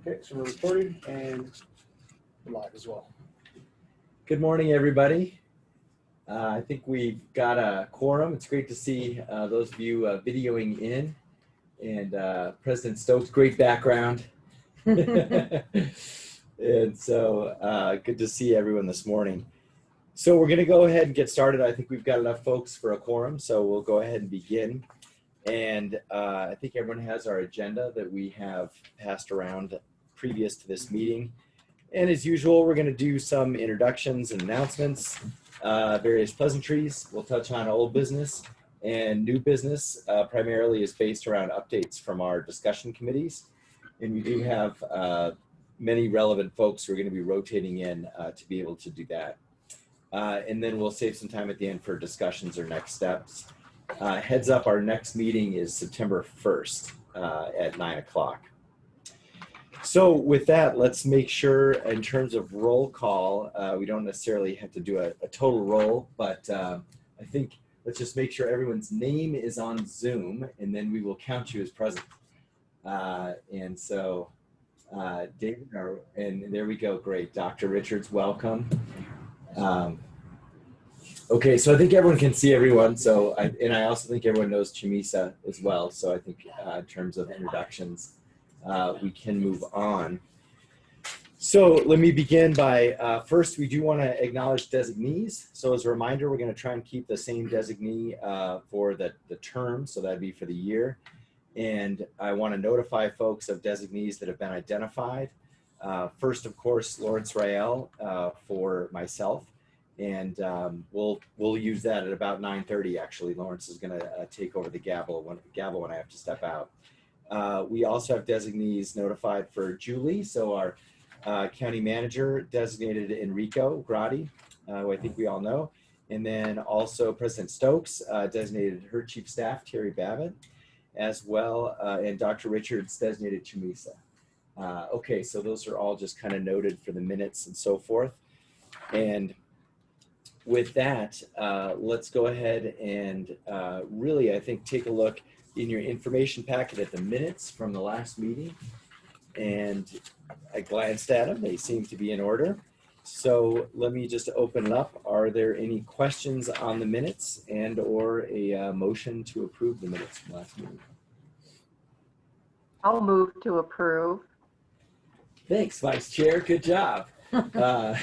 Okay, so we're recording and we're live as well. Good morning, everybody. I think we've got a quorum. It's great to see those of you videoing in, and President Stokes, great background. And so good to see everyone this morning. So we're going to go ahead and get started. I think we've got enough folks for a quorum, so we'll go ahead and begin. And I think everyone has our agenda that we have passed around previous to this meeting. And as usual, we're going to do some introductions and announcements, various pleasantries. We'll touch on old business and new business, primarily is based around updates from our discussion committees. And we do have many relevant folks who are going to be rotating in to be able to do that. And then we'll save some time at the end for discussions or next steps. Heads up, our next meeting is September 1st at 9 o'clock. So with that, let's make sure in terms of roll call, we don't necessarily have to do a total roll, but I think let's just make sure everyone's name is on Zoom, and then we will count you as present. And so David, and there we go, great. Dr. Richards, welcome. Okay, so I think everyone can see everyone. So, I also think everyone knows Chamisa as well. So I think in terms of introductions, we can move on. So let me begin by, first, we do want to acknowledge designees. So as a reminder, we're going to try and keep the same designee for the term. So that'd be for the year. And I want to notify folks of designees that have been identified. First, of course, Lawrence Rael for myself. And we'll use that at about 9:30. Actually, Lawrence is going to take over the gavel when I have to step out. We also have designees notified for Julie. So our county manager designated Enrico Gradi, who I think we all know. And then also President Stokes designated her chief staff, Terry Babbitt, as well. And Dr. Richards designated Chamisa. Okay, so those are all just kind of noted for the minutes and so forth. And with that, let's go ahead and really, I think, take a look in your information packet at the minutes from the last meeting. And I glanced at them. They seem to be in order. So let me just open it up. Are there any questions on the minutes and or a motion to approve the minutes from last meeting? I'll move to approve. Thanks, Vice Chair. Good job. And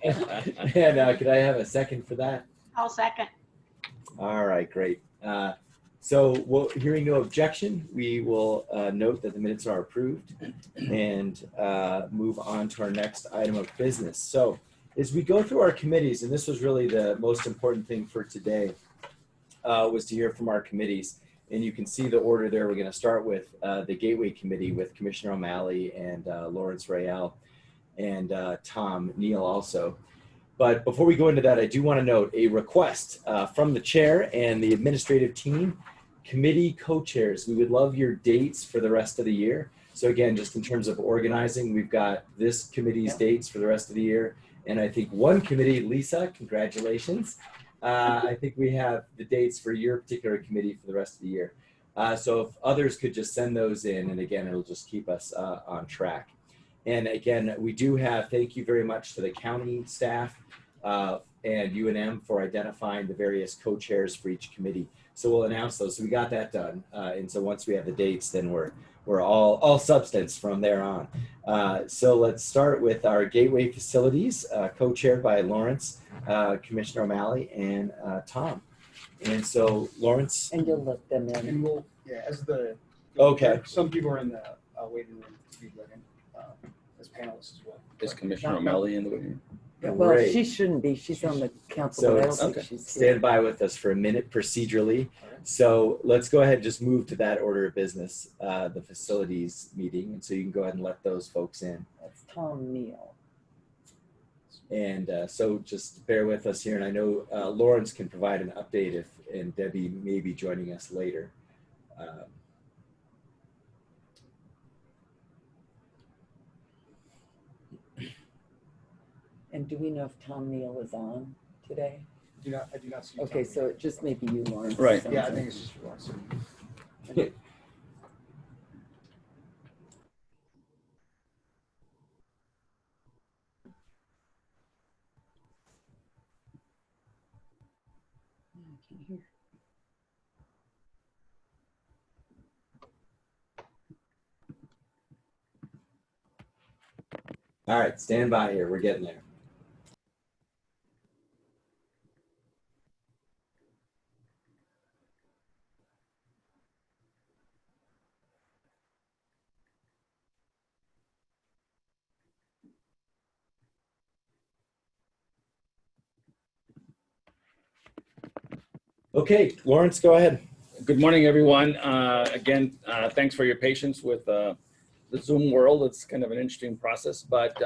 could I have a second for that? I'll second. All right, great. So hearing no objection, we will note that the minutes are approved and move on to our next item of business. So as we go through our committees, and this was really the most important thing for today, was to hear from our committees. And you can see the order there. We're going to start with the Gateway Committee with Commissioner O'Malley and Lawrence Rael and Tom Neal also. But before we go into that, I do want to note a request from the chair and the administrative team, committee co-chairs. We would love your dates for the rest of the year. So again, just in terms of organizing, we've got this committee's dates for the rest of the year. And I think one committee, Lisa, congratulations. I think we have the dates for your particular committee for the rest of the year. So if others could just send those in, and again, it'll just keep us on track. And again, we do have, thank you very much to the county staff and UNM for identifying the various co-chairs for each committee. So we'll announce those. So we got that done. And so once we have the dates, then we're all substance from there on. So let's start with our Gateway Facilities, co-chaired by Lawrence, Commissioner O'Malley, and Tom. And so Lawrence. And you'll let them in. And we'll, as the, Okay. Some people are in the waiting room to be let in as panelists as well. Is Commissioner O'Malley in the waiting room? Well, Great. she shouldn't be. She's on the council. So But I don't think okay. she's Stand by with us for a minute procedurally. So let's go ahead and just move to that order of business, the facilities meeting. And so you can go ahead and let those folks in. That's Tom Neal. And so just bear with us here. And I know Lawrence can provide an update and Debbie may be joining us later. And do we know if Tom Neal is on today? I do not see. Okay, Tom. so it just may be you, Lawrence. Right. Yeah, I think it's just Lawrence. 'Cause All right, stand by here. We're getting there. Okay, Lawrence, go ahead. Good morning, everyone. Again, thanks for your patience with the Zoom world. It's kind of an interesting process, but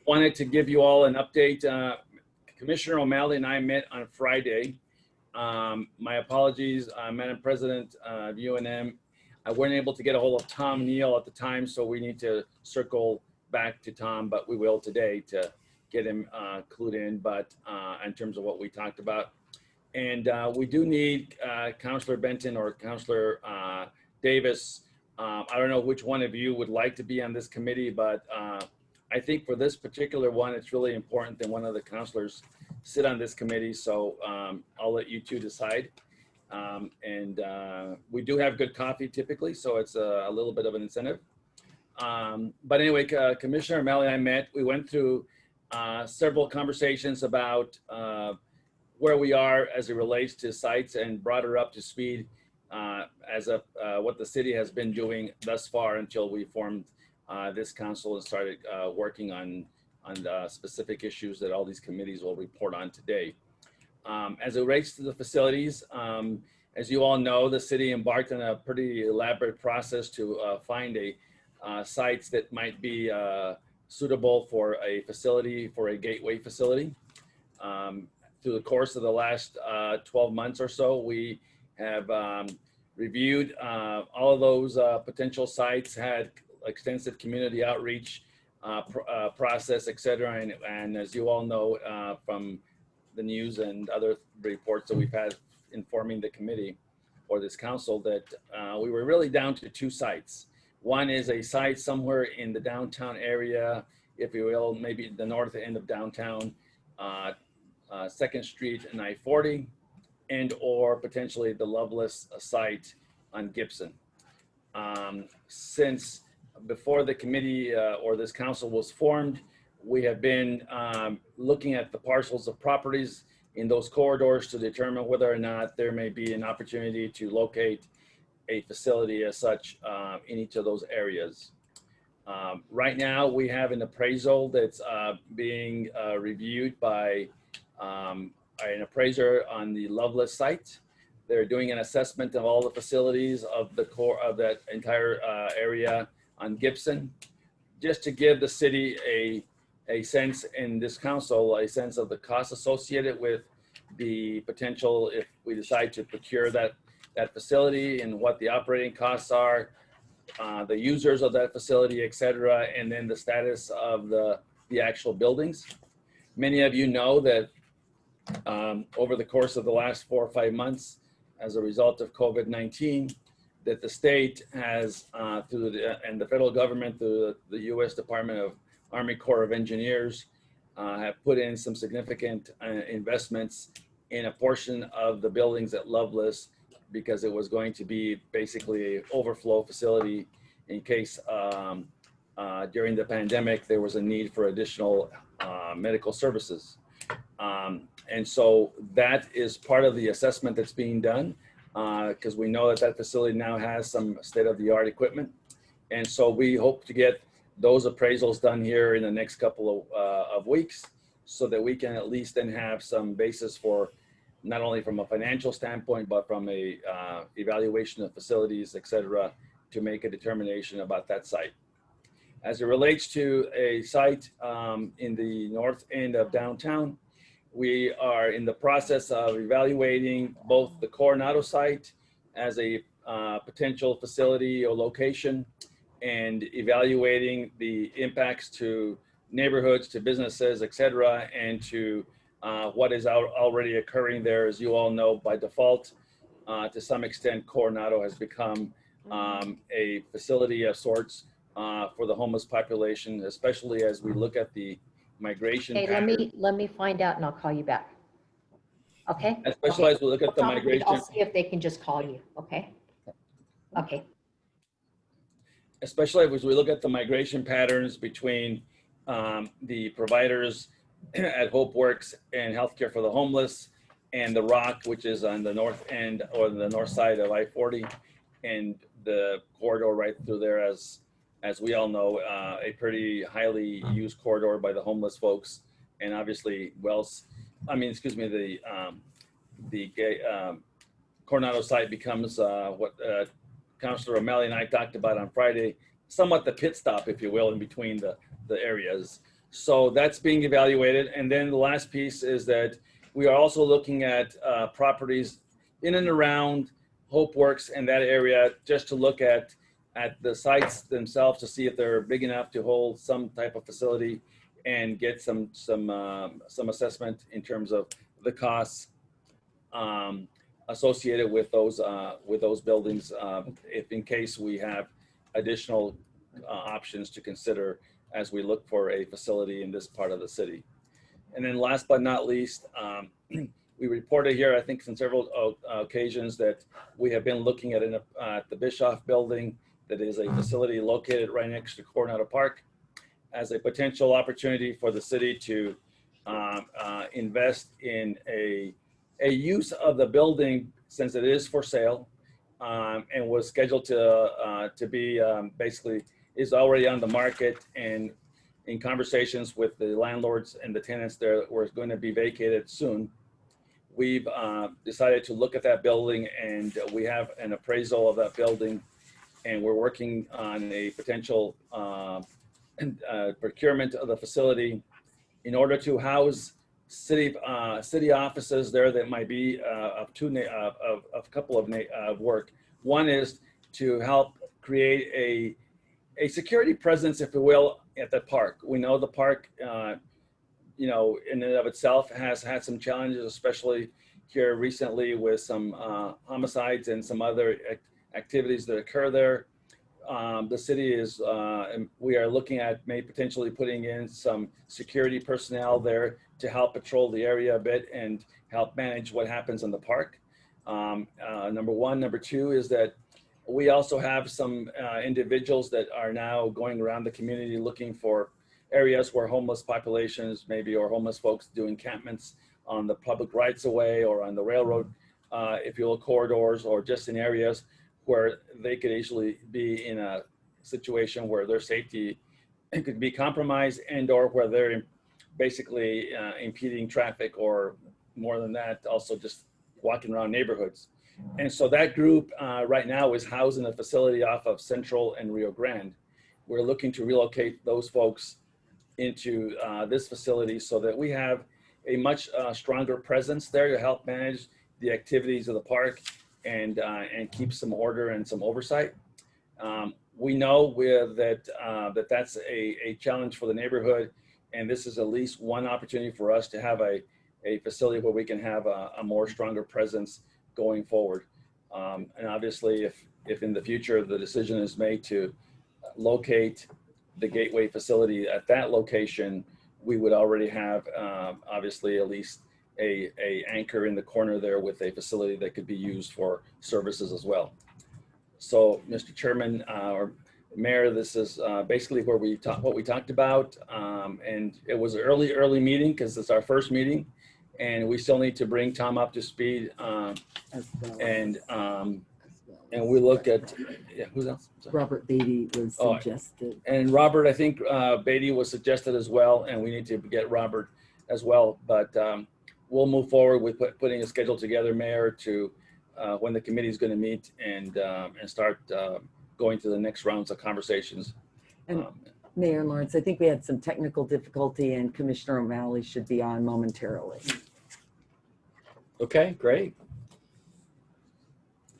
wanted to give you all an update. Commissioner O'Malley and I met on Friday. My apologies, Madam President of UNM. I wasn't able to get a hold of Tom Neal at the time, so we need to circle back to Tom, but we will today to get him clued in, but in terms of what we talked about. And we do need Councilor Benton or Councilor Davis. I don't know which one of you would like to be on this committee, but I think for this particular one, it's really important that one of the councilors sit on this committee. So I'll let you two decide. And we do have good coffee typically, so it's a little bit of an incentive. But anyway, Commissioner O'Malley and I met. We went through several conversations about where we are as it relates to sites and brought her up to speed as of what the city has been doing thus far until we formed this council and started working on specific issues that all these committees will report on today. As it relates to the facilities, as you all know, the city embarked on a pretty elaborate process to find sites that might be suitable for a facility, for a gateway facility. Through the course of the last 12 months or so, we have reviewed all of those potential sites, had extensive community outreach process, et cetera. And as you all know from the news and other reports that we've had informing the committee or this council, that we were really down to two sites. One is a site somewhere in the downtown area, if you will, maybe the north end of downtown, 2nd Street and I-40, and or potentially the Loveless site on Gibson. Since before the committee or this council was formed, we have been looking at the parcels of properties in those corridors to determine whether or not there may be an opportunity to locate a facility as such in each of those areas. Right now, we have an appraisal that's being reviewed by an appraiser on the Loveless site. They're doing an assessment of all the facilities of the core of that entire area on Gibson, just to give the city a sense in this council, a sense of the costs associated with the potential if we decide to procure that facility and what the operating costs are, the users of that facility, et cetera, and then the status of the actual buildings. Many of you know that over the course of the last 4 or 5 months, as a result of COVID-19, that the state has, and the federal government, through the U.S. Department of Army Corps of Engineers, have put in some significant investments in a portion of the buildings at Loveless, because it was going to be basically an overflow facility in case during the pandemic there was a need for additional medical services. And so that is part of the assessment that's being done, because we know that that facility now has some state-of-the-art equipment. And so we hope to get those appraisals done here in the next couple of weeks, so that we can at least then have some basis for, not only from a financial standpoint, but from a evaluation of facilities, et cetera, to make a determination about that site. As it relates to a site in the north end of downtown, we are in the process of evaluating both the Coronado site as a potential facility or location, and evaluating the impacts to neighborhoods, to businesses, et cetera, and to what is already occurring there. As you all know, by default, to some extent, Coronado has become a facility of sorts for the homeless population, especially as we look at the migration Okay, pattern. let me find out and I'll call you back. Okay? At Specialized, we'll look at the I'll migration. see if they can just call you, okay? Okay, Especially as we look at the migration patterns between the providers at Hope Works and Healthcare for the Homeless and the Rock, which is on the north end or the north side of I-40, and the corridor right through there, as we all know, a pretty highly used corridor by the homeless folks. And obviously, Coronado site becomes what Councilor O'Malley and I talked about on Friday, somewhat the pit stop, if you will, in between the areas. So that's being evaluated. And then the last piece is that we are also looking at properties in and around Hope Works and that area, just to look at the sites themselves to see if they're big enough to hold some type of facility and get some assessment in terms of the costs associated with those buildings, if in case we have additional options to consider as we look for a facility in this part of the city. And then last but not least, we reported here, I think, on several occasions that we have been looking at the Bischoff building, that is a facility located right next to Coronado Park, as a potential opportunity for the city to invest in a use of the building, since it is for sale and was scheduled to be basically is already on the market, and in conversations with the landlords and the tenants there were going to be vacated soon. We've decided to look at that building, and we have an appraisal of that building, and we're working on a potential procurement of the facility in order to house city offices there that might be of a couple of work. One is to help create a security presence, if you will, at the park. We know the park, in and of itself has had some challenges, especially here recently with some homicides and some other activities that occur there. The city is, we are looking at potentially putting in some security personnel there to help patrol the area a bit and help manage what happens in the park. Number one. Number two is that we also have some individuals that are now going around the community looking for areas where homeless populations maybe, or homeless folks do encampments on the public rights of way or on the railroad, if you will, corridors, or just in areas where they could easily be in a situation where their safety could be compromised, and or where they're basically impeding traffic, or more than that, also just walking around neighborhoods. And so that group right now is housed in a facility off of Central and Rio Grande. We're looking to relocate those folks into this facility so that we have a much stronger presence there to help manage the activities of the park and keep some order and some oversight. We know that that's a challenge for the neighborhood, and this is at least one opportunity for us to have a facility where we can have a more stronger presence going forward. And obviously, if in the future the decision is made to locate the Gateway facility at that location, we would already have obviously at least a anchor in the corner there with a facility that could be used for services as well. So, Mr. Chairman or Mayor, this is basically where what we talked about, and it was an early meeting because it's our first meeting, and we still need to bring Tom up to speed, and we look at who's else? Robert Beatty was suggested. And Robert, I think Beatty was suggested as well, and we need to get Robert as well. But we'll move forward with putting a schedule together, Mayor, to when the committee is going to meet and start going to the next rounds of conversations. And Mayor Lawrence, I think we had some technical difficulty, and Commissioner O'Malley should be on momentarily. Okay, great.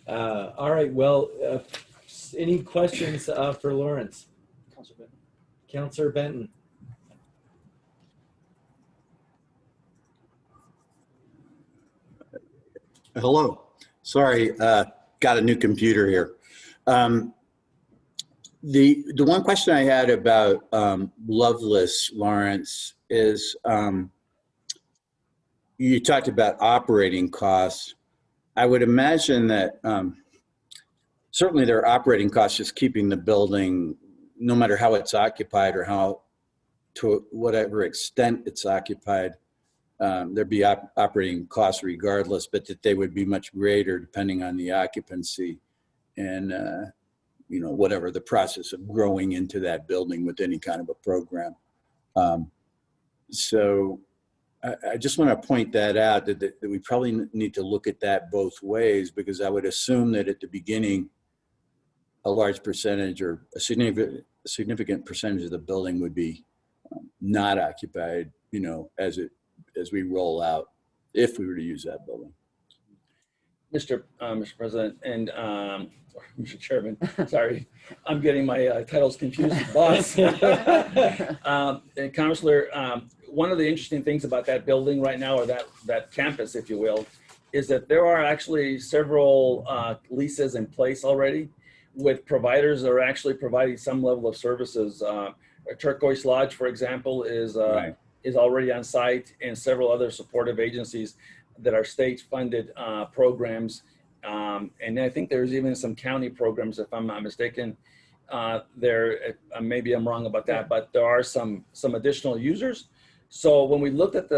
All right, well, any questions for Lawrence? Councilor Benton. Hello. Sorry, got a new computer here. The one question I had about Loveless, Lawrence, is you talked about operating costs. I would imagine that certainly there are operating costs just keeping the building, no matter how it's occupied or how, to whatever extent it's occupied, there'd be operating costs regardless, but that they would be much greater depending on the occupancy and whatever the process of growing into that building with any kind of a program. So I just want to point that out, that we probably need to look at that both ways, because I would assume that at the beginning, a large percentage or a significant percentage of the building would be not occupied, as we roll out, if we were to use that building. Mr. President and Mr. Chairman, sorry, I'm getting my titles confused, boss. And Councilor, one of the interesting things about that building right now, or that campus, if you will, is that there are actually several leases in place already with providers that are actually providing some level of services. Turquoise Lodge, for example, is already on site, and several other supportive agencies that are state-funded programs. And I think there's even some county programs, if I'm not mistaken. Maybe I'm wrong about that, but there are some additional users. So when we looked at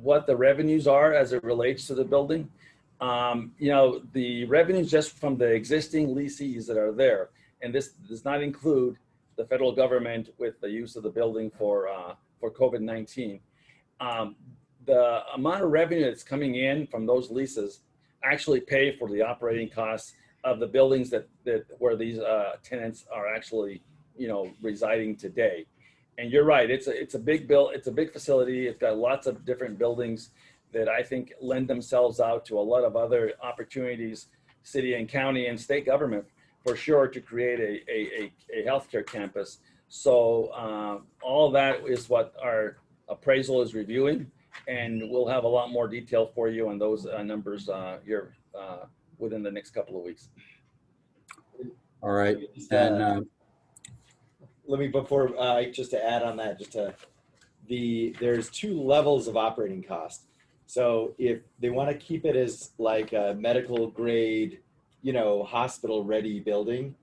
what the revenues are as it relates to the building, the revenues just from the existing leasees that are there, and this does not include the federal government with the use of the building for COVID-19. The amount of revenue that's coming in from those leases actually pay for the operating costs of the buildings that where these tenants are actually, residing today. And you're right, it's a big it's a big facility. It's got lots of different buildings that I think lend themselves out to a lot of other opportunities, city and county and state government, for sure, to create a healthcare campus. So all of that is what our appraisal is reviewing, and we'll have a lot more detail for you on those numbers here within the next couple of weeks. All right. And let me, before just to add on that, there's two levels of operating cost. So if they want to keep it as like a medical grade, hospital ready building,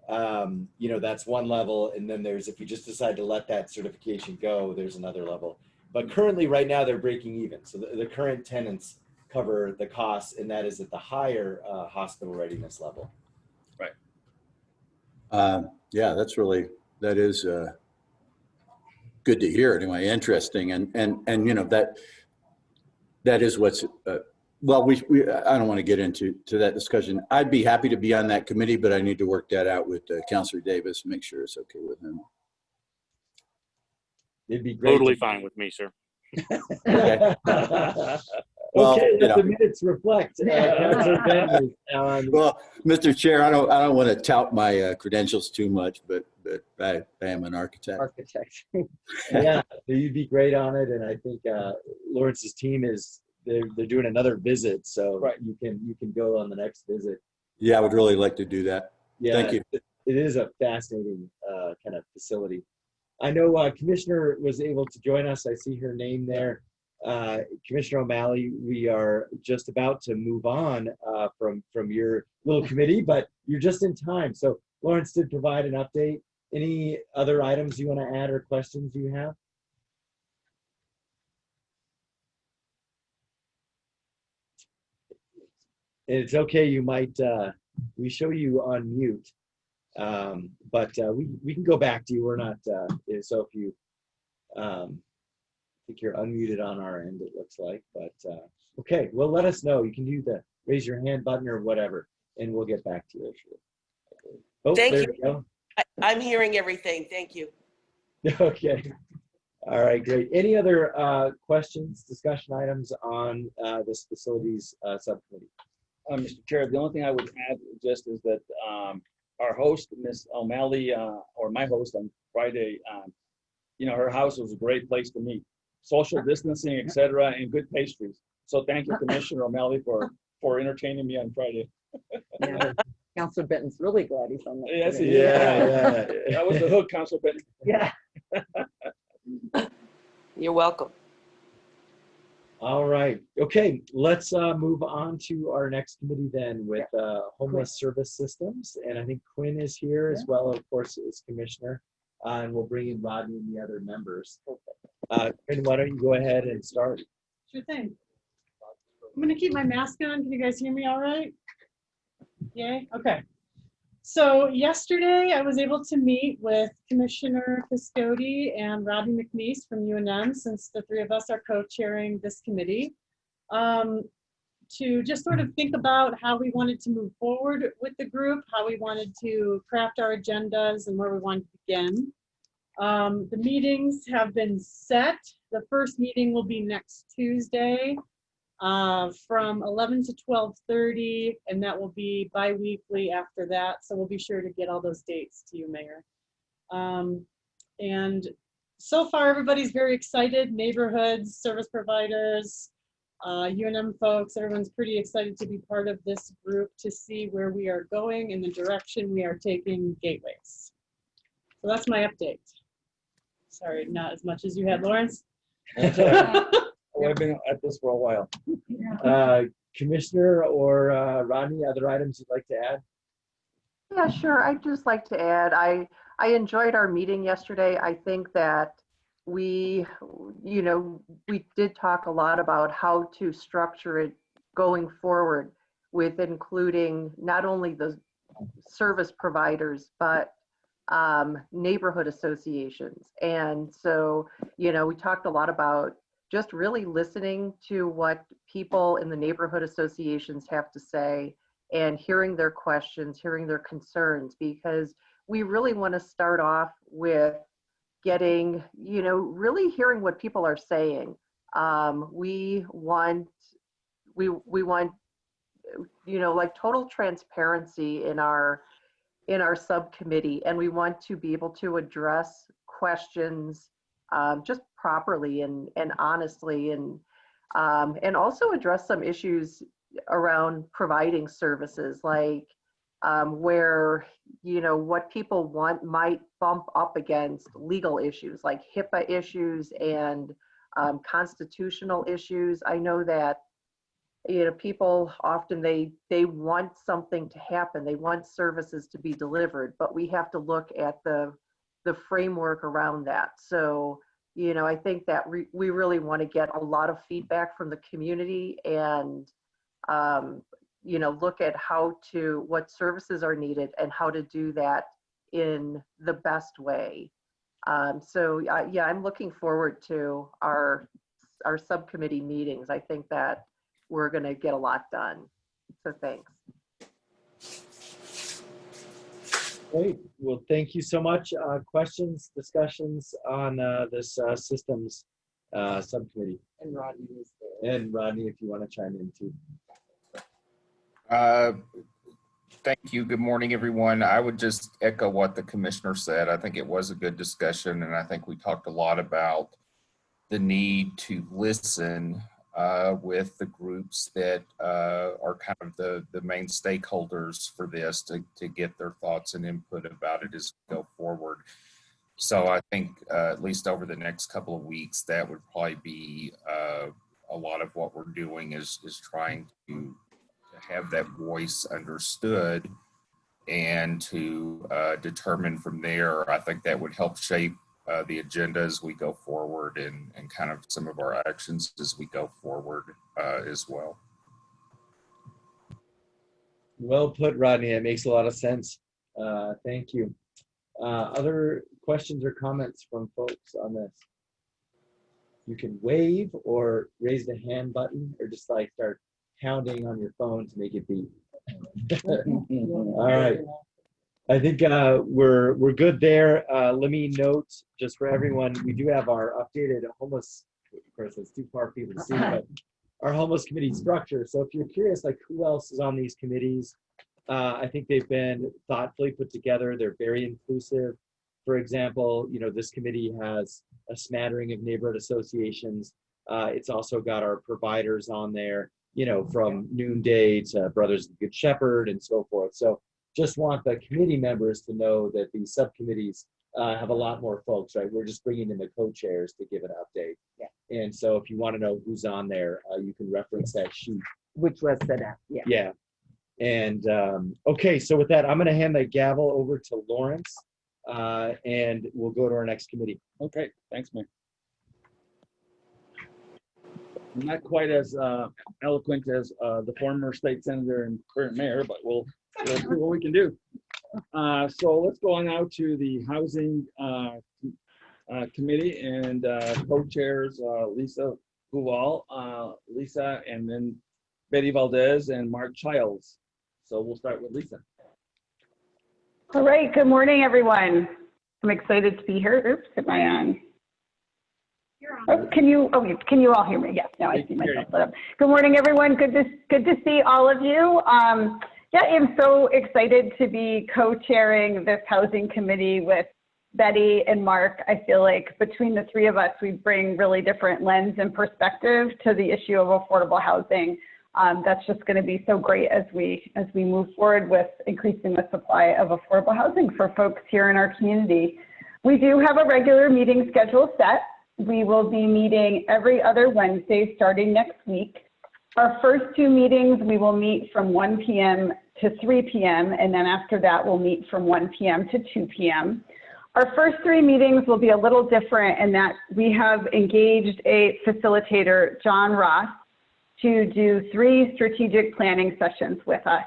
that's one level. And then there's, if you just decide to let that certification go, there's another level. But currently right now they're breaking even. So the current tenants cover the costs, and that is at the higher hospital readiness level. right. Yeah, that is good to hear anyway, interesting. And that is what's, well, I don't want to get into that discussion. I'd be happy to be on that committee, but I need to work that out with Councilor Davis, make sure it's okay with him. It'd be great. Totally fine with me, sir. Okay. Well, Okay, let the minutes reflect. Councilor Benton on. Well, Mr. Chair, I don't want to tout my credentials too much, but I am an architect. Yeah, you'd be great on it, and I think Lawrence's team they're doing another visit, so you can go on the next visit. Yeah, I would really like to do that. Yeah, thank you. It is a fascinating kind of facility. I know Commissioner was able to join us. I see her name there. Commissioner O'Malley, we are just about to move on from your little committee, but you're just in time. So Lawrence did provide an update. Any other items you want to add or questions you have? It's okay. You might, we show you on mute, but we can go back to you. We're not, so if you, I think you're unmuted on our end, it looks like, but okay, well, let us know. You can do the raise your hand button or whatever, and we'll get back to you. Oh, Thank there you. we go. I'm hearing everything. Thank you. Okay. All right, great. Any other questions, discussion items on this facilities subcommittee? Mr. Chair, the only thing I would add just is that our host, Ms. O'Malley, or my host on Friday, her house was a great place to meet. Social distancing, et cetera, and good pastries. So thank you, Commissioner O'Malley, for entertaining me on Friday. Yeah. Councilor Benton's really glad he's on that. Yes, committee. Yeah. That was the hook, Councilor Benton. Yeah. You're welcome. All right. Okay, let's move on to our next committee then with homeless service systems. And I think Quinn is here as well, of course, as commissioner. And we'll bring in Rodney and the other members. Quinn, why don't you go ahead and start? Sure thing. I'm gonna keep my mask on. Can you guys hear me all right? Yay, okay. So yesterday I was able to meet with Commissioner Pyskoty and Rodney McNeese from UNM, since the three of us are co-chairing this committee, to just sort of think about how we wanted to move forward with the group, how we wanted to craft our agendas and where we wanted to begin. The meetings have been set. The first meeting will be next Tuesday from 11 to 12:30, and that will be bi-weekly after that. So we'll be sure to get all those dates to you, Mayor. And so far, everybody's very excited. Neighborhoods, service providers, UNM folks, everyone's pretty excited to be part of this group to see where we are going in the direction we are taking gateways. So that's my update. Sorry, not as much as you had, Lawrence. I've been at this for a while. Commissioner or Rodney, other items you'd like to add? Yeah, sure. I'd just like to add, I enjoyed our meeting yesterday. I think that we did talk a lot about how to structure it going forward, with including not only the service providers, but neighborhood associations. And so, we talked a lot about just really listening to what people in the neighborhood associations have to say and hearing their questions, hearing their concerns, because we really want to start off with getting, really hearing what people are saying. We want, like total transparency in our subcommittee, and we want to be able to address questions just properly and honestly, and also address some issues around providing services, like where what people want might bump up against legal issues like HIPAA issues and constitutional issues. I know that people often they want something to happen, they want services to be delivered, but we have to look at the framework around that. So I think that we really want to get a lot of feedback from the community and look at what services are needed and how to do that in the best way. Yeah, I'm looking forward to our subcommittee meetings. I think that we're going to get a lot done. So thanks. Great. Well, thank you so much. Questions, discussions on this systems subcommittee? And Rodney is there. And Rodney, if you want to chime in too. Thank you. Good morning, everyone. I would just echo what the commissioner said. I think it was a good discussion, and I think we talked a lot about the need to listen with the groups that are kind of the main stakeholders for this to get their thoughts and input about it as we go forward. So I think at least over the next couple of weeks, that would probably be a lot of what we're doing is trying to have that voice understood and to determine from there. I think that would help shape the agenda as we go forward and kind of some of our actions as we go forward as well. Well put, Rodney. It makes a lot of sense. Thank you. Other questions or comments from folks on this? You can wave or raise the hand button or just like start pounding on your phone to make it beep. All right. I think we're good there. Let me note just for everyone, we do have our updated homeless, of course it's too far for people to see, but our homeless committee structure. So if you're curious like who else is on these committees, I think they've been thoughtfully put together. They're very inclusive. For example, this committee has a smattering of neighborhood associations. It's also got our providers on there, from Noonday to Brothers of the Good Shepherd and so forth. So just want the committee members to know that these subcommittees have a lot more folks, right? We're just bringing in the co-chairs to give an update. Yeah. And so if you want to know who's on there, you can reference that sheet. Which was set up, yeah. Yeah. And okay, so with that, I'm going to hand the gavel over to Lawrence, and we'll go to our next committee. Okay, thanks, Mayor. I'm not quite as eloquent as the former state senator and current mayor, but we'll see what we can do. So let's go on now to the housing committee, and co-chairs Lisa Huval, Lisa, and then Betty Valdez and Mark Childs. So we'll start with Lisa. All right, good morning, everyone. I'm excited to be here. Oops, am I on? Oh, can you all hear me? Yes, now I see myself lit up. Good morning, everyone. Good to see all of you. Yeah, I'm so excited to be co-chairing this housing committee with Betty and Mark. I feel like between the three of us, we bring really different lens and perspective to the issue of affordable housing. That's just going to be so great as we move forward with increasing the supply of affordable housing for folks here in our community. We do have a regular meeting schedule set. We will be meeting every other Wednesday starting next week. Our first two meetings, we will meet from 1 p.m. to 3 p.m. and then after that, we'll meet from 1 p.m. to 2 p.m. Our first three meetings will be a little different in that we have engaged a facilitator, John Ross, to do 3 strategic planning sessions with us.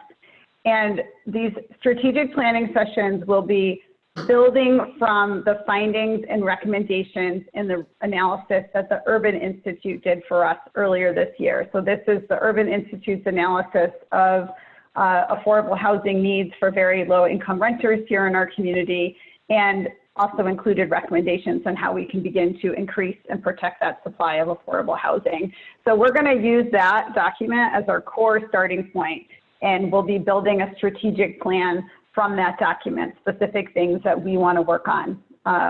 And these strategic planning sessions will be building from the findings and recommendations in the analysis that the Urban Institute did for us earlier this year. So this is the Urban Institute's analysis of affordable housing needs for very low income renters here in our community, and also included recommendations on how we can begin to increase and protect that supply of affordable housing. So we're going to use that document as our core starting point, and we'll be building a strategic plan from that document, specific things that we want to work on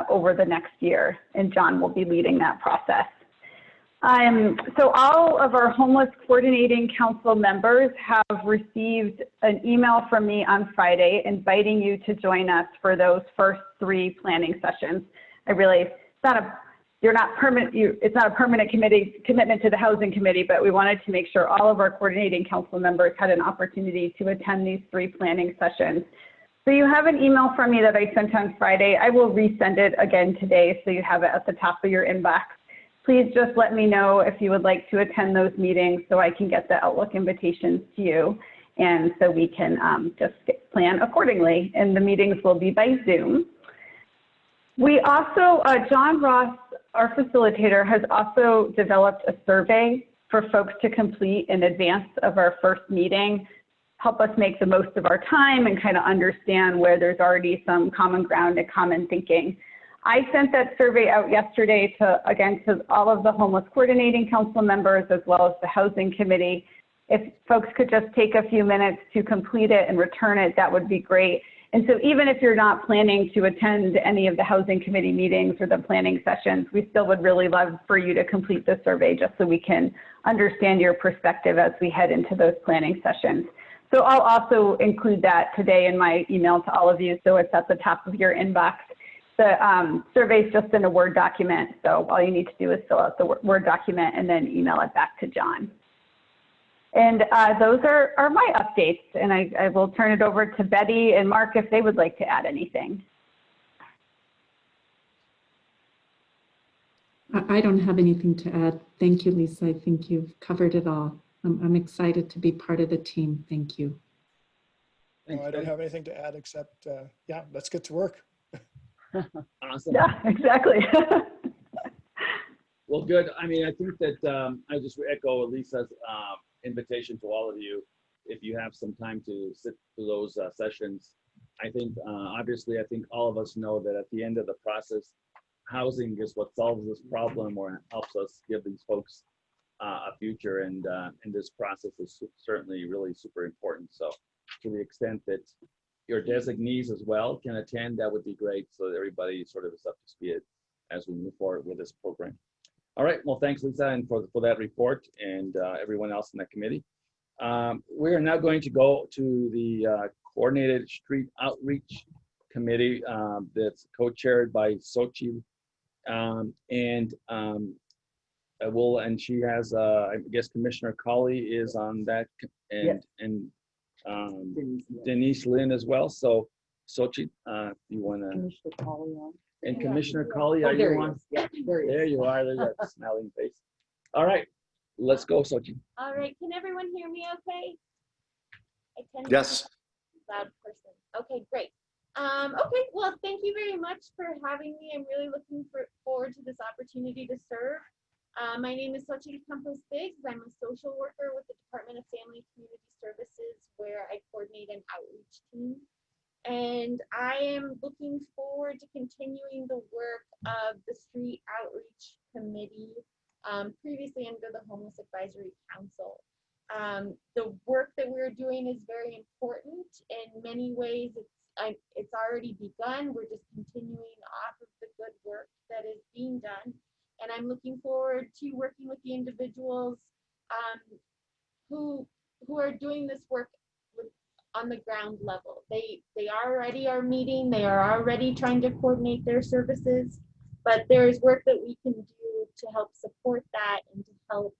over the next year, and John will be leading that process. So all of our homeless coordinating council members have received an email from me on Friday inviting you to join us for those first 3 planning sessions. I realize it's not a permanent commitment to the housing committee, but we wanted to make sure all of our coordinating council members had an opportunity to attend these 3 planning sessions. So you have an email from me that I sent on Friday. I will resend it again today so you have it at the top of your inbox. Please just let me know if you would like to attend those meetings so I can get the Outlook invitations to you, and so we can just plan accordingly. And the meetings will be by Zoom. We also, John Ross, our facilitator, has also developed a survey for folks to complete in advance of our first meeting, help us make the most of our time and kind of understand where there's already some common ground and common thinking. I sent that survey out yesterday to all of the homeless coordinating council members as well as the housing committee. If folks could just take a few minutes to complete it and return it, that would be great. And so even if you're not planning to attend any of the housing committee meetings or the planning sessions, we still would really love for you to complete the survey just so we can understand your perspective as we head into those planning sessions. So I'll also include that today in my email to all of you, so it's at the top of your inbox. The survey is just in a Word document, so all you need to do is fill out the Word document and then email it back to John. And those are my updates, and I will turn it over to Betty and Mark if they would like to add anything. I don't have anything to add. Thank you, Lisa. I think you've covered it all. I'm excited to be part of the team. Thank you. No, I don't have anything to add except, yeah, let's get to work. Awesome. Yeah, exactly. Well, good. I mean, I think that I just echo Lisa's invitation to all of you. If you have some time to sit through those sessions, I think obviously, I think all of us know that at the end of the process, housing is what solves this problem or helps us give these folks a future, and this process is certainly really super important. So to the extent that your designees as well can attend, that would be great, so that everybody sort of is up to speed as we move forward with this program. All right, well, thanks, Lisa, and for that report, and everyone else in that committee. We are now going to go to the Coordinated Street Outreach Committee that's co-chaired by Sochi. and she has, I guess Commissioner Colley is on that, and Denise Lynn as well. So, Sochi, you want to? Commissioner Colley on. And Commissioner Colley, Oh, are there you he on? is. Yeah, there he is. There you are. There's that smiling face. All right, let's go, Sochi. All right, can everyone hear me okay? I tend to Yes. be a loud person. Okay, great. Okay, well, thank you very much for having me. I'm really looking forward to this opportunity to serve. My name is Sochi Campos Biggs. I'm a social worker with the Department of Family and Community Services, where I coordinate an outreach team. And I am looking forward to continuing the work of the Street Outreach Committee, previously under the Homeless Advisory Council. The work that we're doing is very important. In many ways, it's already begun. We're just continuing off of the good work that is being done. And I'm looking forward to working with the individuals who are doing this work on the ground level. They already are meeting, they are already trying to coordinate their services, but there is work that we can do to help support that and to help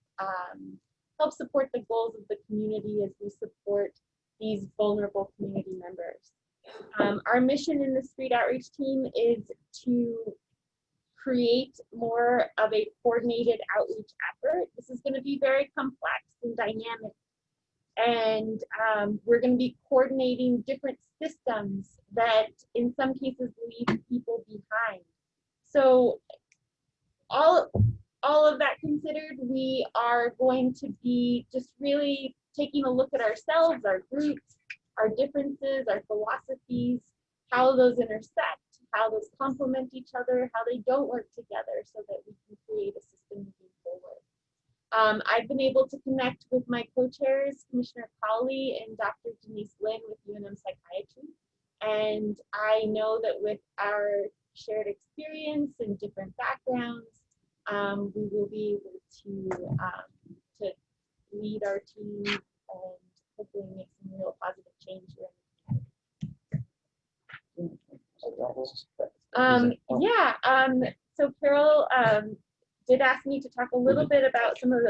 support the goals of the community as we support these vulnerable community members. Our mission in the Street Outreach team is to create more of a coordinated outreach effort. This is going to be very complex and dynamic. And we're going to be coordinating different systems that in some cases leave people behind. So all of that considered, we are going to be just really taking a look at ourselves, our groups, our differences, our philosophies, how those intersect, how those complement each other, how they don't work together so that we can create a system moving forward. I've been able to connect with my co-chairs, Commissioner Colley and Dr. Denise Lynn with UNM Psychiatry. And I know that with our shared experience and different backgrounds, we will be able to lead our team and hopefully make some real positive change here. So Carol did ask me to talk a little bit about some of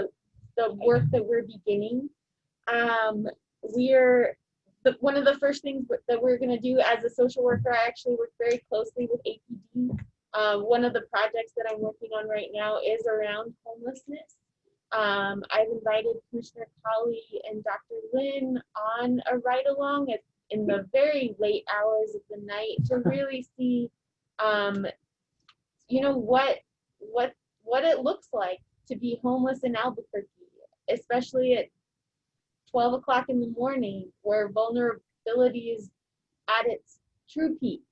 the work that we're beginning. One of the first things that we're going to do as a social worker, I actually work very closely with APD. One of the projects that I'm working on right now is around homelessness. I've invited Commissioner Colley and Dr. Lynn on a ride-along in the very late hours of the night to really see, what it looks like to be homeless in Albuquerque, especially at 12 o'clock in the morning, where vulnerability is at its true peak.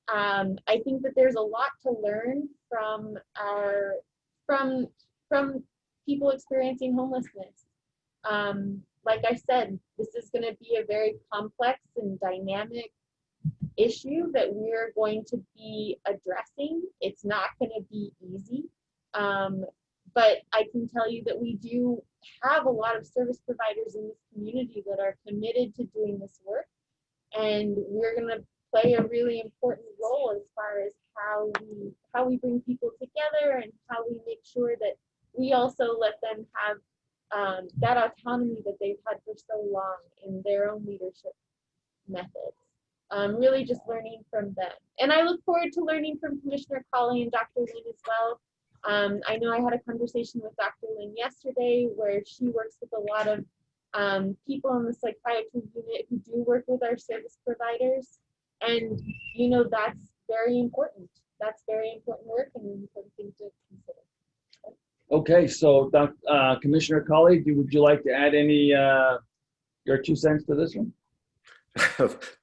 I think that there's a lot to learn from people experiencing homelessness. Like I said, this is going to be a very complex and dynamic issue that we're going to be addressing. It's not going to be easy, but I can tell you that we do have a lot of service providers in this community that are committed to doing this work, and we're going to play a really important role as far as how we bring people together and how we make sure that we also let them have that autonomy that they've had for so long in their own leadership methods. Really just learning from them. And I look forward to learning from Commissioner Colley and Dr. Lynn as well. I know I had a conversation with Dr. Lynn yesterday where she works with a lot of people in the psychiatry unit who do work with our service providers. And, that's very important. That's very important work and an important thing to consider. Okay, so Commissioner Colley, would you like to add any your 2 cents to this one?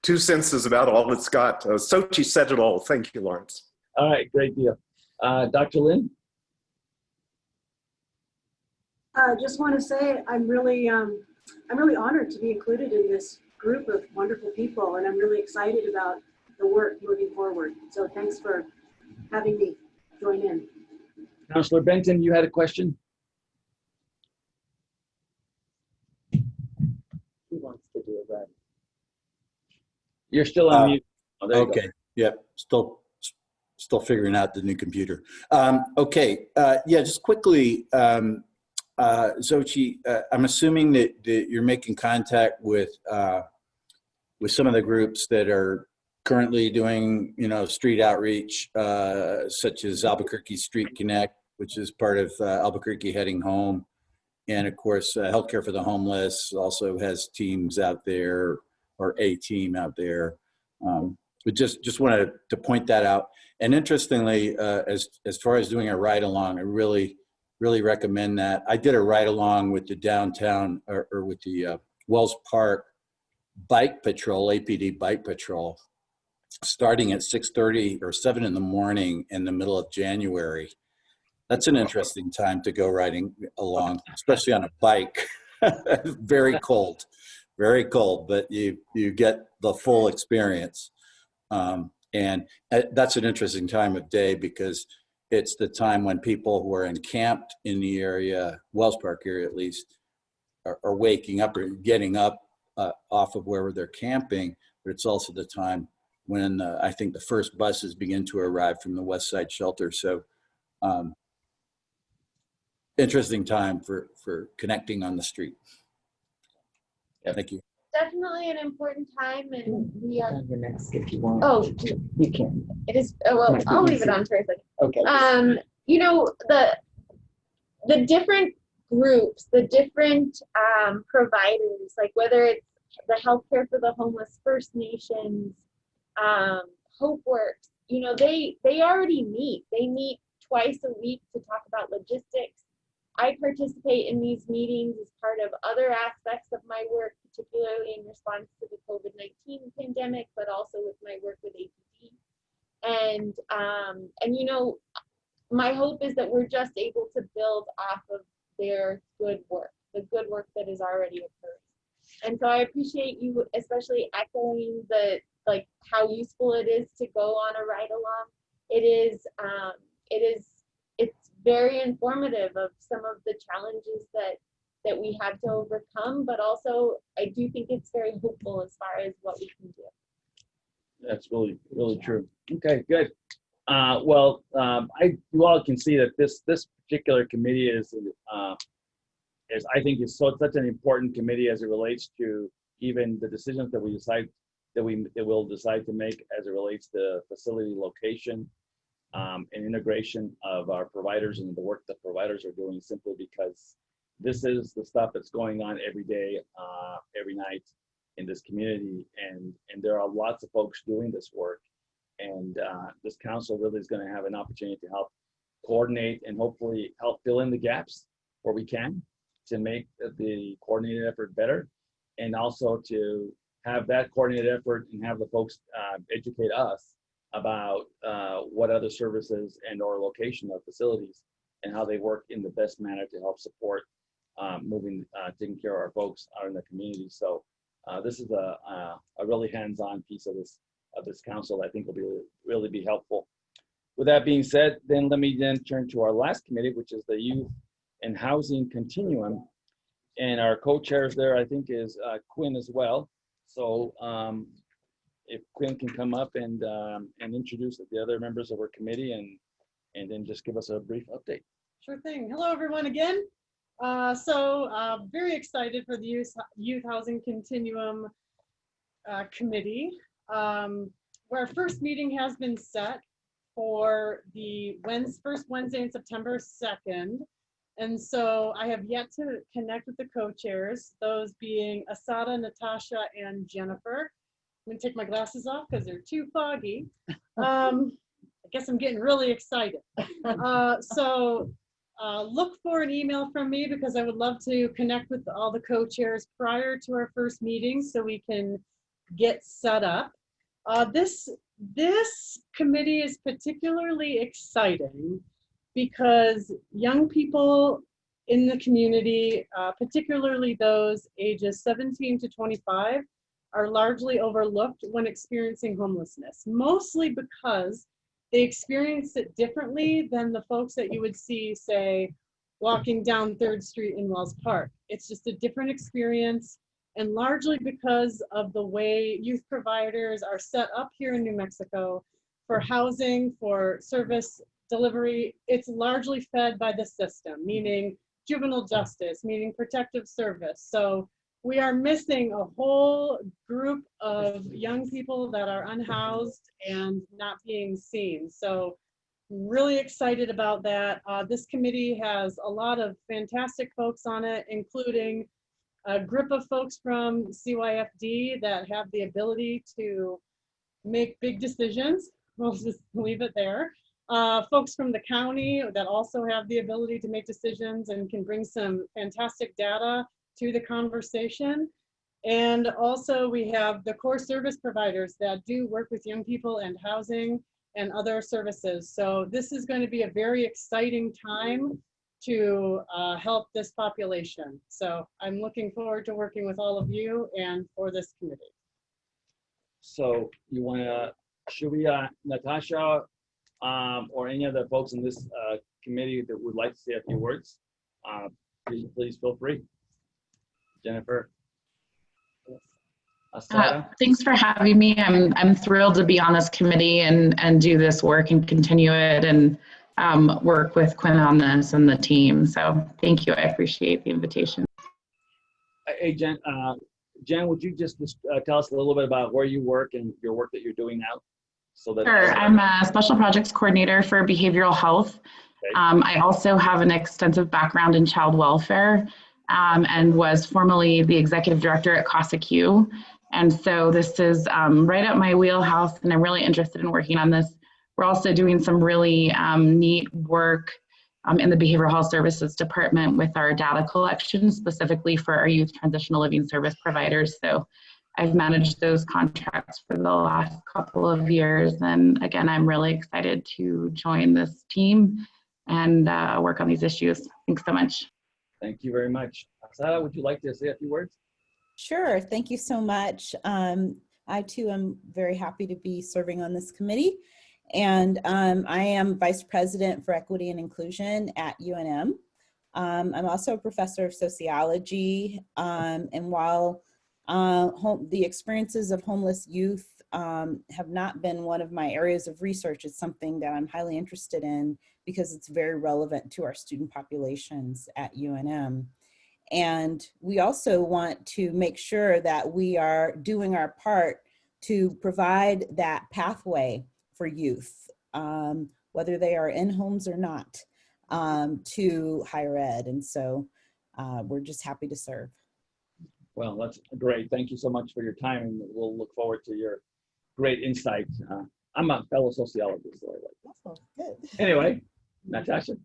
2 cents is about all it's got. Sochi said it all. Thank you, Lawrence. All right, great deal. Dr. Lynn? I just want to say I'm really honored to be included in this group of wonderful people, and I'm really excited about the work moving forward. So thanks for having me join in. Councilor Benton, you had a question? He wants to do it right. You're still on mute. Oh, there you Okay. go. Yep. Still still figuring out the new computer. Okay, yeah, just quickly, Xochitl, I'm assuming that you're making contact with some of the groups that are currently doing, street outreach, such as Albuquerque Street Connect, which is part of Albuquerque Heading Home. And of course, Healthcare for the Homeless also has teams out there, or a team out there. But just wanted to point that out. And interestingly, as far as doing a ride along, I really recommend that. I did a ride along with the downtown or with the Wells Park Bike Patrol, APD Bike Patrol, starting at 6:30 or 7 in the morning in the middle of January. That's an interesting time to go riding along, especially on a bike. Very cold, but you get the full experience. And that's an interesting time of day because it's the time when people who are encamped in the area, Wells Park area at least, are waking up or getting up off of wherever they're camping. But it's also the time when I think the first buses begin to arrive from the West Side Shelter. So interesting time for connecting on the street. Yep. Thank you. Definitely an important time, and we are. Your next, if you want. Oh, You can. it is. Oh, well, Might be I'll leave it easy. on for a second. Okay. The different groups, the different providers, like whether it's the Healthcare for the Homeless, First Nations, HopeWorks, they already meet. They meet twice a week to talk about logistics. I participate in these meetings as part of other aspects of my work, particularly in response to the COVID-19 pandemic, but also with my work with APD. And my hope is that we're just able to build off of their good work, the good work that is already occurring. And so I appreciate you especially echoing how useful it is to go on a ride along. It's very informative of some of the challenges that we have to overcome, but also I do think it's very hopeful as far as what we can do. That's really, really true. Okay, good. You all can see that this particular committee is I think is such an important committee as it relates to even the decisions that we'll decide to make as it relates to facility location and integration of our providers and the work that providers are doing, simply because this is the stuff that's going on every day, every night in this community, and there are lots of folks doing this work, and this council really is going to have an opportunity to help coordinate and hopefully help fill in the gaps where we can to make the coordinated effort better, and also to have that coordinated effort and have the folks educate us about what other services and or location of facilities and how they work in the best manner to help support taking care of our folks out in the community. So this is a really hands-on piece of this council that I think will really be helpful. With that being said, then let me turn to our last committee, which is the Youth and Housing Continuum. And our co-chairs there, I think, is Quinn as well. So if Quinn can come up and introduce the other members of our committee and then just give us a brief update. Sure thing. Hello, everyone, again. Very excited for the Youth Housing Continuum Committee. Our first meeting has been set for the first Wednesday in September 2nd. And so I have yet to connect with the co-chairs, those being Asada, Natasha, and Jennifer. I'm gonna take my glasses off because they're too foggy. I guess I'm getting really excited. Look for an email from me because I would love to connect with all the co-chairs prior to our first meeting so we can get set up. This committee is particularly exciting because young people in the community, particularly those ages 17 to 25, are largely overlooked when experiencing homelessness, mostly because they experience it differently than the folks that you would see, say, walking down 3rd Street in Wells Park. It's just a different experience, and largely because of the way youth providers are set up here in New Mexico, for housing, for service delivery, it's largely fed by the system, meaning juvenile justice, meaning protective service. So we are missing a whole group of young people that are unhoused and not being seen. So really excited about that. This committee has a lot of fantastic folks on it, including a group of folks from CYFD that have the ability to make big decisions. We'll just leave it there. Folks from the county that also have the ability to make decisions and can bring some fantastic data to the conversation. And also we have the core service providers that do work with young people and housing and other services. So this is going to be a very exciting time to help this population. So I'm looking forward to working with all of you and for this committee. So you want to, should we, Natasha, or any of the folks in this committee that would like to say a few words, please feel free. Jennifer. Thanks for having me. I'm thrilled to be on this committee and do this work and continue it and work with Quinn on this and the team. So thank you. I appreciate the invitation. Hey, Jen, would you just tell us a little bit about where you work and your work that you're doing now? So that Sure. I'm a special projects coordinator for behavioral health. Okay. I also have an extensive background in child welfare and was formerly the executive director at CASAQ. And so this is right up my wheelhouse, and I'm really interested in working on this. We're also doing some really neat work in the Behavioral Health Services Department with our data collection, specifically for our youth transitional living service providers. So I've managed those contracts for the last couple of years. And again, I'm really excited to join this team and work on these issues. Thanks so much. Thank you very much. Sarah, would you like to say a few words? Sure, thank you so much. I too am very happy to be serving on this committee. And I am Vice President for Equity and Inclusion at UNM. I'm also a professor of sociology. And while the experiences of homeless youth have not been one of my areas of research, it's something that I'm highly interested in because it's very relevant to our student populations at UNM. And we also want to make sure that we are doing our part to provide that pathway for youth, whether they are in homes or not, to higher ed. And so we're just happy to serve. Well, that's great. Thank you so much for your time, and we'll look forward to your great insights. I'm a fellow sociologist, so I like that. Oh, good. Anyway, Natasha.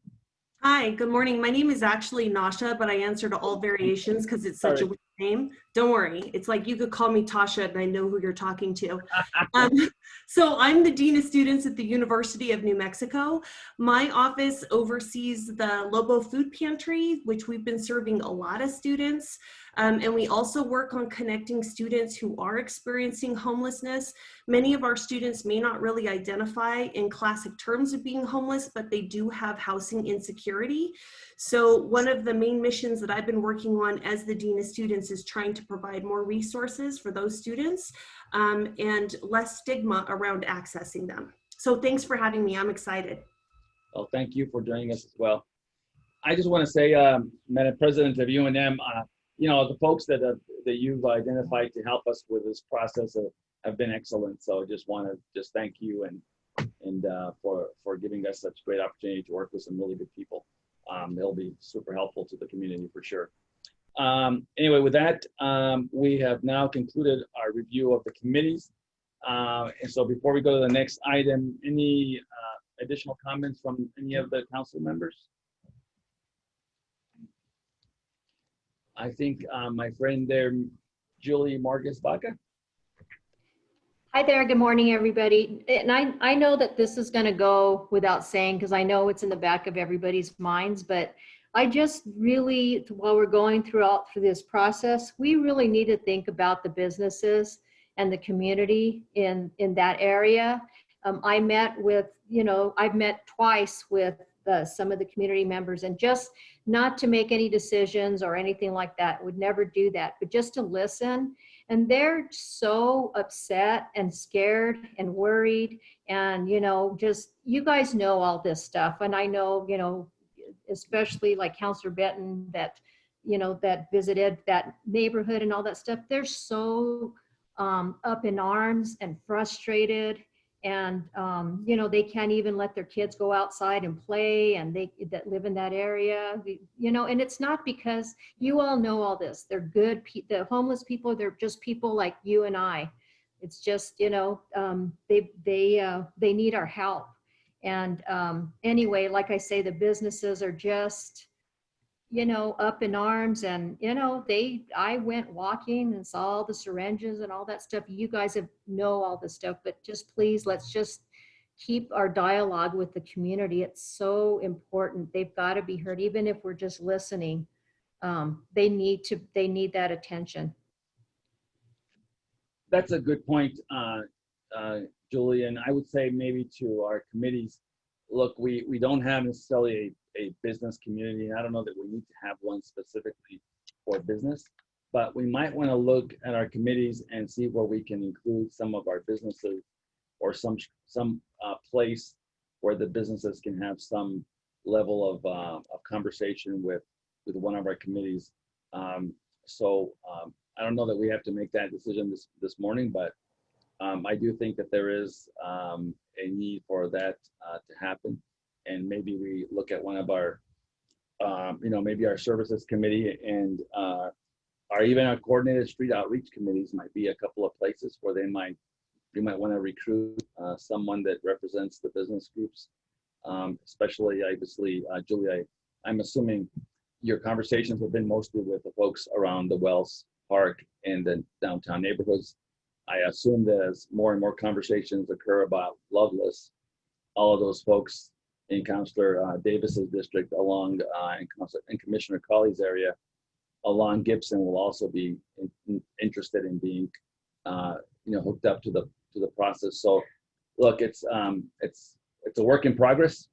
Hi, good morning. My name is actually Nasha, but I answer to all variations because it's such a weird name. Don't worry. It's like you could call me Tasha and I know who you're talking to. So I'm the Dean of Students at the University of New Mexico. My office oversees the Lobo Food Pantry, which we've been serving a lot of students. And we also work on connecting students who are experiencing homelessness. Many of our students may not really identify in classic terms of being homeless, but they do have housing insecurity. So one of the main missions that I've been working on as the Dean of Students is trying to provide more resources for those students and less stigma around accessing them. So thanks for having me. I'm excited. Well, thank you for joining us as well. I just want to say, Madam President of UNM, you know, the folks that you've identified to help us with this process have been excellent. So I just want to thank you and for giving us such great opportunity to work with some really good people. They'll be super helpful to the community for sure. Anyway, with that, we have now concluded our review of the committees. And so before we go to the next item, any additional comments from any of the council members? I think my friend there, Julie Morgas Baca. Hi there, good morning, everybody. And I know that this is gonna go without saying, because I know it's in the back of everybody's minds, but I just really, while we're going through this process, we really need to think about the businesses and the community in that area. I met with, I've met twice with some of the community members, and just not to make any decisions or anything like that, would never do that, but just to listen And they're so upset and scared and worried. And, just, you guys know all this stuff. And I know, especially like Councilor Benton that, that visited that neighborhood and all that stuff. They're so up in arms and frustrated. And, they can't even let their kids go outside and play, and they that live in that area, and it's not because you all know all this. They're good. The homeless people, they're just people like you and I. It's just, they need our help. And anyway, like I say, the businesses are just, up in arms. And, I went walking and saw all the syringes and all that stuff. You guys know all this stuff, but just please, let's just keep our dialogue with the community. It's so important. They've got to be heard, even if we're just listening. They need that attention. That's a good point, Julie. And I would say maybe to our committees, look, we don't have necessarily a business community. And I don't know that we need to have one specifically for business, but we might want to look at our committees and see where we can include some of our businesses, or some place where the businesses can have some level of conversation with one of our committees. So I don't know that we have to make that decision this morning, but I do think that there is a need for that to happen. And maybe we look at one of our, maybe our services committee and or even our coordinated street outreach committees might be a couple of places where we might want to recruit someone that represents the business groups, especially obviously, Julie, I'm assuming your conversations have been mostly with the folks around the Wells Park and the downtown neighborhoods. I assume that as more and more conversations occur about Loveless, all of those folks in Councilor Davis's district along in Commissioner Colley's area along Gibson will also be interested in being hooked up to the process. So look, it's a work in progress.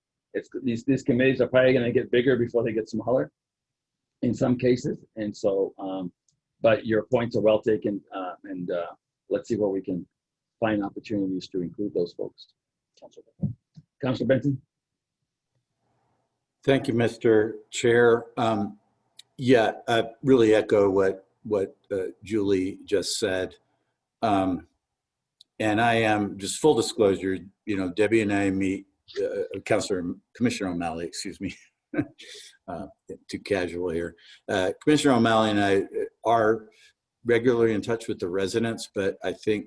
These committees are probably going to get bigger before they get smaller in some cases. And so but your points are well taken, and let's see where we can find opportunities to include those folks. Councilor Benton. Thank you, Mr. Chair. Yeah, I really echo what Julie just said. And I am, just full disclosure, Debbie and I meet, Commissioner O'Malley, excuse me, too casual here. Commissioner O'Malley and I are regularly in touch with the residents, but I think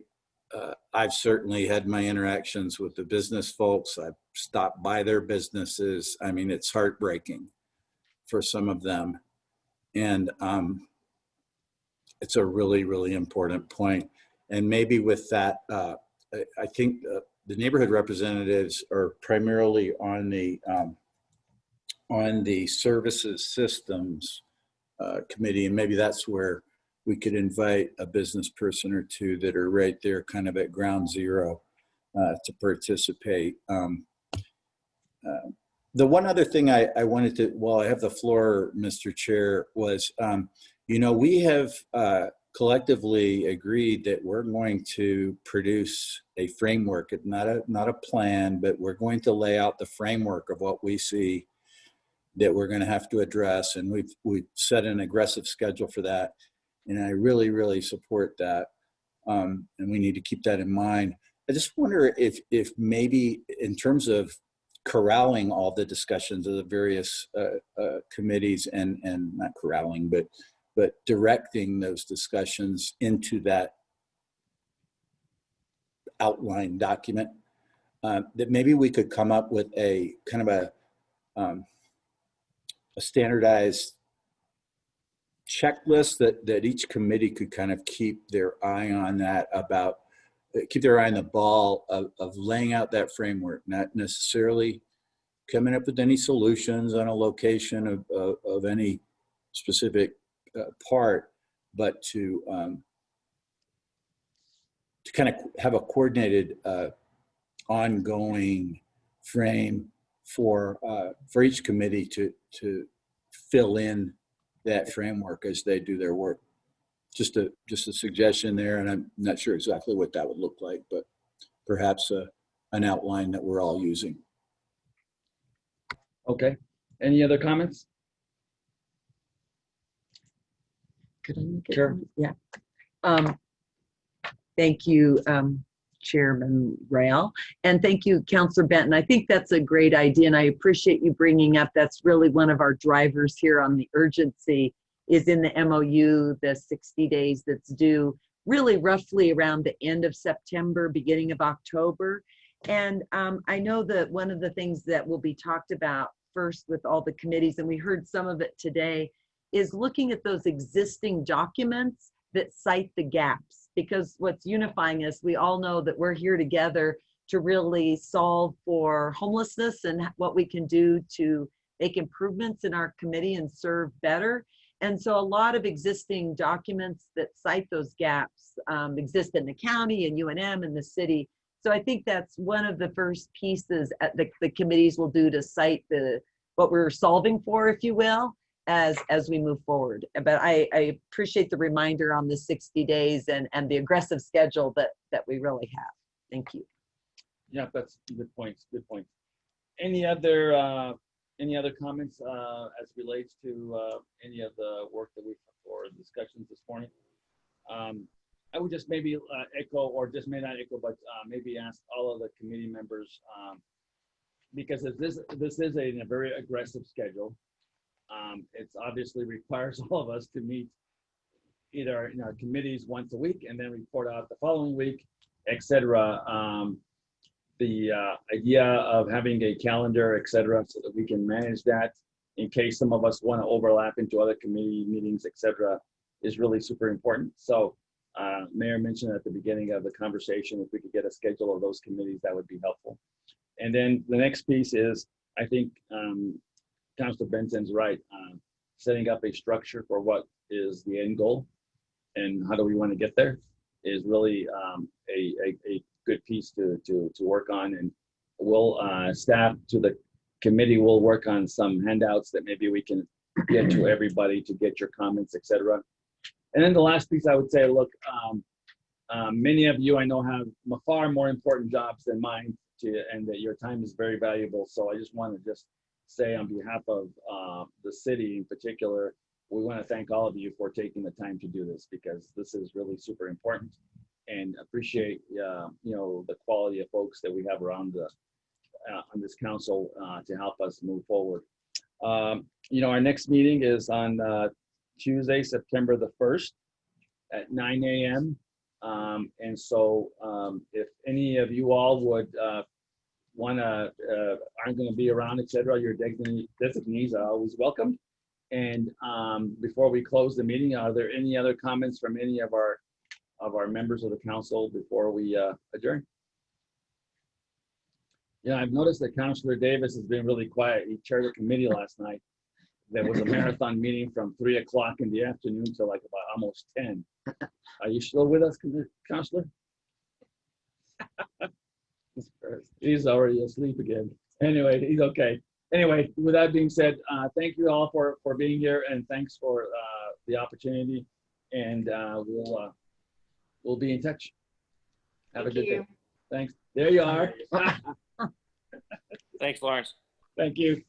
I've certainly had my interactions with the business folks. I've stopped by their businesses. I mean, it's heartbreaking for some of them. And it's a really, really important point. And maybe with that, I think the neighborhood representatives are primarily on the services systems committee, and maybe that's where we could invite a business person or two that are right there kind of at ground zero to participate. The one other thing I wanted to, while I have the floor, Mr. Chair, was, we have collectively agreed that we're going to produce a framework, not a plan, but we're going to lay out the framework of what we see that we're going to have to address. And we've set an aggressive schedule for that. And I really, really support that. And we need to keep that in mind. I just wonder if maybe in terms of corralling all the discussions of the various committees and not corralling, but directing those discussions into that outline document, that maybe we could come up with a kind of a standardized checklist that each committee could kind of keep their eye on keep their eye on the ball of laying out that framework, not necessarily coming up with any solutions on a location of any specific part, but to kind of have a coordinated ongoing frame for each committee to fill in that framework as they do their work. just a suggestion there, and I'm not sure exactly what that would look like, but perhaps an outline that we're all using. Okay. Any other comments? Could I make a Sure. comment? Yeah. Thank you, Chairman Rael, and thank you, Councilor Benton. I think that's a great idea, and I appreciate you bringing up. That's really one of our drivers here on the urgency is in the MOU, the 60 days that's due, really roughly around the end of September, beginning of October. And I know that one of the things that will be talked about first with all the committees, and we heard some of it today, is looking at those existing documents that cite the gaps, because what's unifying us, we all know that we're here together to really solve for homelessness and what we can do to make improvements in our committee and serve better. And so a lot of existing documents that cite those gaps exist in the county and UNM and the city. So I think that's one of the first pieces at the committees will do to cite what we're solving for, if you will, as we move forward. But I appreciate the reminder on the 60 days and the aggressive schedule that we really have. Thank you. Yeah, that's good points. Good points. Any other comments as it relates to any of the work that we've or discussions this morning? I would just maybe echo, or just may not echo, but maybe ask all of the committee members, because this is a very aggressive schedule. It's obviously requires all of us to meet either in our committees once a week and then report out the following week, etc. The idea of having a calendar, etc., so that we can manage that in case some of us want to overlap into other committee meetings, etc., is really super important. So Mayor mentioned at the beginning of the conversation, if we could get a schedule of those committees, that would be helpful. And then the next piece is, I think Councilor Benton's right, setting up a structure for what is the end goal and how do we want to get there is really a good piece to work on. And we'll staff to the committee will work on some handouts that maybe we can get to everybody to get your comments, etc. And then the last piece I would say, look, many of you I know have far more important jobs than mine, and that your time is very valuable. So I just want to just say on behalf of the city in particular, we want to thank all of you for taking the time to do this, because this is really super important, and appreciate the quality of folks that we have around on this council to help us move forward. Our next meeting is on Tuesday, September the 1st at 9 a.m. And so if any of you all would aren't going to be around, etc., your designees are always welcome. And before we close the meeting, are there any other comments from any of our members of the council before we adjourn? Yeah, I've noticed that Councilor Davis has been really quiet. He chaired a committee last night. There was a marathon meeting from 3 o'clock in the afternoon to like about almost 10. Are you still with us, Councilor? He's already asleep again. Anyway, he's okay. Anyway, with that being said, thank you all for being here, and thanks for the opportunity. And we'll be in touch. Have a good day. Thanks. There you are. Thanks, Lawrence. Thank you.